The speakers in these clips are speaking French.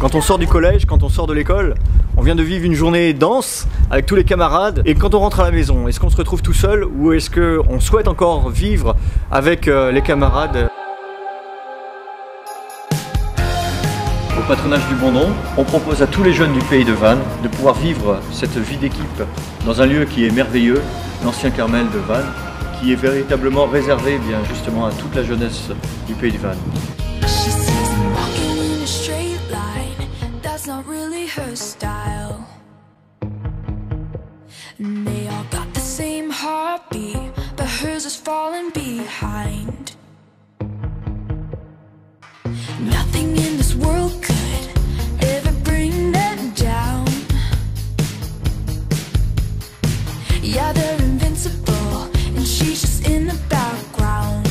Quand on sort du collège, quand on sort de l'école, on vient de vivre une journée dense avec tous les camarades. Et quand on rentre à la maison, est-ce qu'on se retrouve tout seul ou est-ce qu'on souhaite encore vivre avec les camarades? Au patronage du Bondon, on propose à tous les jeunes du pays de Vannes de pouvoir vivre cette vie d'équipe dans un lieu qui est merveilleux, l'ancien Carmel de Vannes, qui est véritablement réservé bien justement à toute la jeunesse du pays de Vannes. Not really her style. And they all got the same heartbeat, but hers is falling behind. Nothing in this world could ever bring them down. Yeah, they're invincible, and she's just in the background.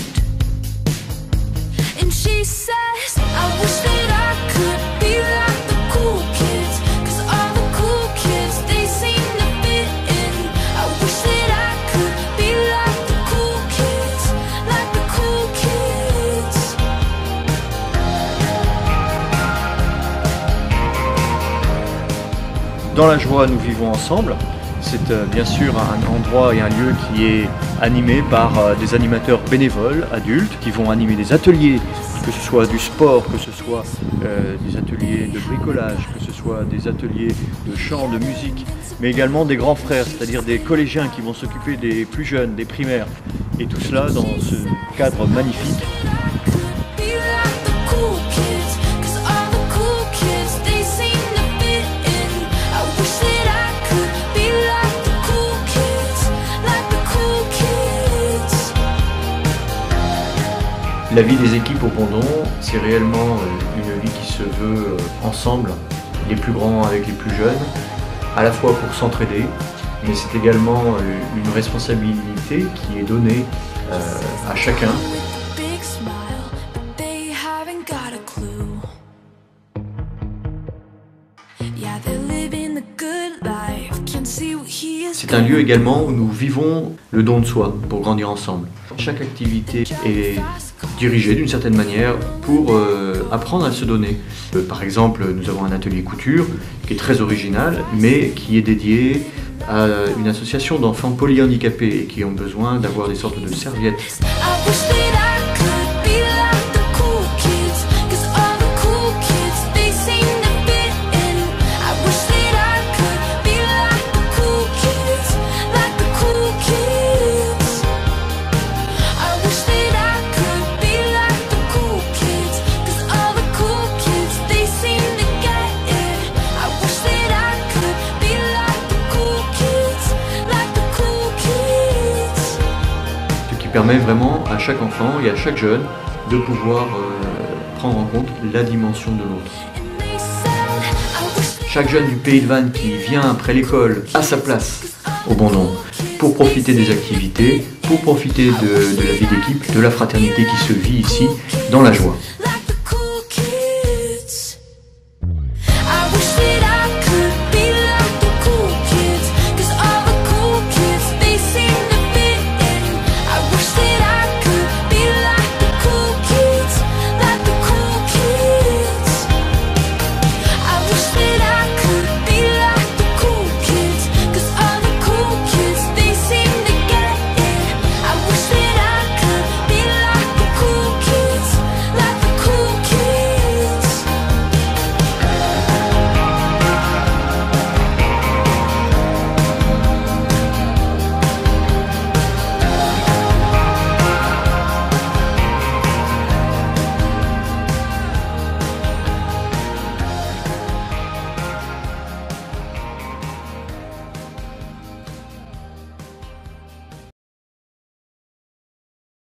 And she says, I wish that I could be like Dans la joie, nous vivons ensemble. C'est bien sûr un endroit et un lieu qui est animé par des animateurs bénévoles, adultes, qui vont animer des ateliers, que ce soit du sport, que ce soit des ateliers de bricolage, que ce soit des ateliers de chant, de musique, mais également des grands frères, c'est-à-dire des collégiens qui vont s'occuper des plus jeunes, des primaires, et tout cela dans ce cadre magnifique. La vie des équipes au Bondon, c'est réellement une vie qui se veut ensemble, les plus grands avec les plus jeunes, à la fois pour s'entraider, mais c'est également une responsabilité qui est donnée à chacun. C'est un lieu également où nous vivons le don de soi pour grandir ensemble. Chaque activité est dirigée d'une certaine manière pour apprendre à se donner. Par exemple, nous avons un atelier couture qui est très original, mais qui est dédié à une association d'enfants polyhandicapés et qui ont besoin d'avoir des sortes de serviettes. Permet vraiment à chaque enfant et à chaque jeune de pouvoir prendre en compte la dimension de l'autre. Chaque jeune du pays de Vannes qui vient après l'école a sa place au Bondon pour profiter des activités, pour profiter de la vie d'équipe, de la fraternité qui se vit ici dans la joie.